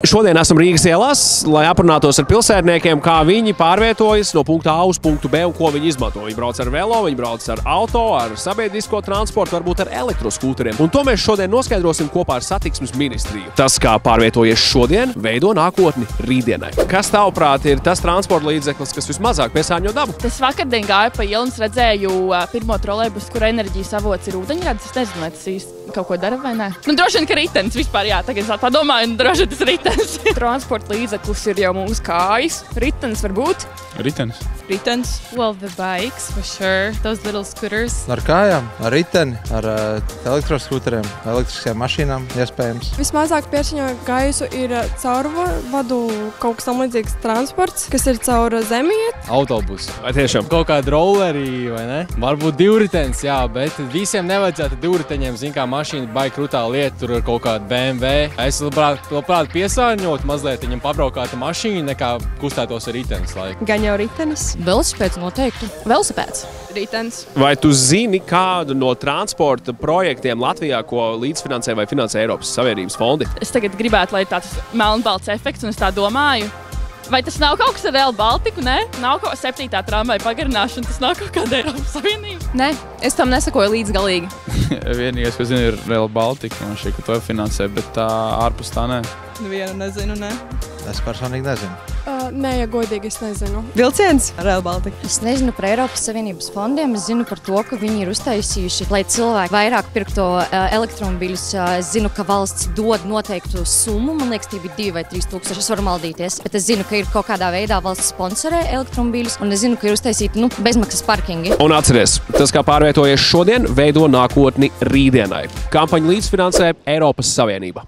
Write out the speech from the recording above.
Šodien esam Rīgas ielās, lai aprunātos ar pilsētniekiem, kā viņi pārvietojas no punkta A uz punktu B un ko viņi izmanto. Viņi brauc ar velo, viņi brauc ar auto, ar sabiedrisko transportu, varbūt ar elektroskūteriem. Un to mēs šodien noskaidrosim kopā ar satiksmes ministriju. Tas, kā pārvietojies šodien, veido nākotni rītdienai. Kas tavuprāt ir tas transporta līdzeklis, kas vismazāk piesārņo dabu? Es vakardien gāju pa ielu un redzēju pirmo trolejbusu, kur enerģijas avots ir ūdeņradis. Es nezinu, vai tas īsti kaut ko dara vai nē. Nu, droši vien, ka ritenis vispār, jā, tagad es padomāju, un droši vien tas ritenis. Transporta līdzeklis ir jau mūsu kājas. Ritenis varbūt. Ritenis. Well, the bikes, for sure. Those little scooters. Ar kājām, ar riteni, ar elektroskūteriem, elektriskajām mašīnām iespējams. Vismazāk piesārņo gaisu ir caurvadu kaut kas tamlīdzīgs transports, kas ir caur zemi iet. Autobusi. Vai tiešām? Kaut kāda rolleri, vai ne? Varbūt divritenis, jā, bet visiem nevajadzētu divriteņiem, zin kā mašīna baigi krutā lieta, tur ir kaut kāda BMW. Es labprāt piesārņot mazliet viņam pabraukāta mašīna, nekā kustētos ar ritenis laiku. Gan jau ritenis. Velosipēds noteikti. Velosipēds. Ritenis. Vai tu zini kādu no transporta projektiem Latvijā, ko līdzfinansē vai finansē Eiropas Savienības fondi? Es tagad gribētu, lai tāds melnbalts efekts, un es tā domāju. Vai tas nav kaut kas ar Rail Baltiku, ne? Nav kaut 7. tramvaja pagarināšana, tas nav kaut kāda Eiropas Savienība? Nē, es tam nesakoju līdz galīgi. Vienīgais, ko zinu, ir Rail Baltica. Man šķiet, ka to finansē, bet tā ārpus tā nē. Vienu nezinu, ne? Es personīgi nezinu. Nē, ja godīgi, es nezinu. Vilciens? Rail Baltica. Es nezinu par Eiropas Savienības fondiem. Es zinu par to, ka viņi ir uztaisījuši, lai cilvēki vairāk pirktu elektromobiļus. Es zinu, ka valsts dod noteiktu summu. Man liekas, tie bija 2 vai 3 tūkstoši. Es varu maldīties. Bet es zinu, ka ir kaut kādā veidā valsts sponsorē elektromobiļus. Un es zinu, ka ir uztaisīti bezmaksas parkingi. Un atceries, tas, kā pārvietojies šodien, veido nākotni rītdienai. Kampaņu līdzfinansē Eiropas Savienība.